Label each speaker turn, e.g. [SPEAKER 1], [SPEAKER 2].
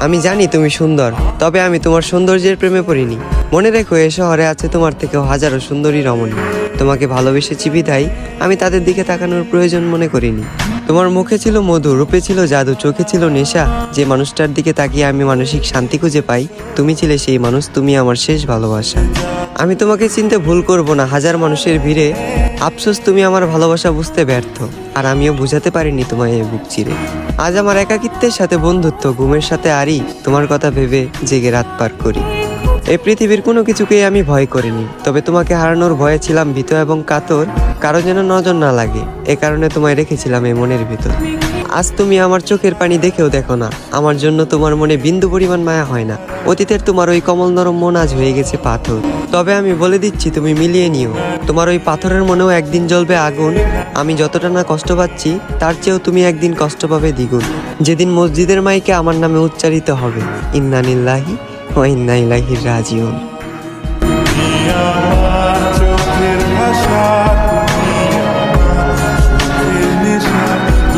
[SPEAKER 1] আমি জানি তুমি সুন্দর, তবে আমি তোমার সৌন্দর্যের প্রেমে পড়িনি। মনে রেখো, এ শহরে আছে তোমার থেকেও হাজারো সুন্দরী রমণী। তোমাকে ভালোবেসেছি বিধায় আমি তাদের দিকে তাকানোর প্রয়োজন মনে করিনি। তোমার মুখে ছিল মধু, রূপে ছিল জাদু, চোখে ছিল নেশা। যে মানুষটার দিকে তাকিয়ে আমি মানসিক শান্তি খুঁজে পাই, তুমি ছিলে সেই মানুষ। তুমি আমার শেষ ভালোবাসা। আমি তোমাকে চিনতে ভুল করব না হাজার মানুষের ভিড়ে। আফসোস তুমি আমার ভালোবাসা বুঝতে ব্যর্থ, আর আমিও বুঝাতে পারিনি তোমায় এই বুক চিরে। আজ আমার একাকিত্বের সাথে বন্ধুত্ব, ঘুমের সাথে আরি, তোমার কথা ভেবে জেগে রাত পার করি। এই পৃথিবীর কোনো কিছুকেই আমি ভয় করিনি, তবে তোমাকে হারানোর ভয়ে ছিলাম ভীত এবং কাতর। কারো যেন নজর না লাগে, এ কারণে তোমায় রেখেছিলাম এই মনের ভিতর। আজ তুমি আমার চোখের পানি দেখেও দেখো না, আমার জন্য তোমার মনে বিন্দু পরিমাণ মায়া হয় না। অতীতের তোমার ওই কমল নরম মন আজ হয়ে গেছে পাথর। তবে আমি বলে দিচ্ছি, তুমি মিলিয়ে নিও, তোমার ওই পাথরের মনেও একদিন জ্বলবে আগুন। আমি যতটা না কষ্ট পাচ্ছি, তার চেয়েও তুমি একদিন কষ্ট পাবে দ্বিগুণ। যেদিন মসজিদের মাইকে আমার নামে উচ্চারিত হবে ইন্না লিল্লাহি ওয়া ইন্না ইলাইহি রাজিউন।
[SPEAKER 2] চোখের ভাষা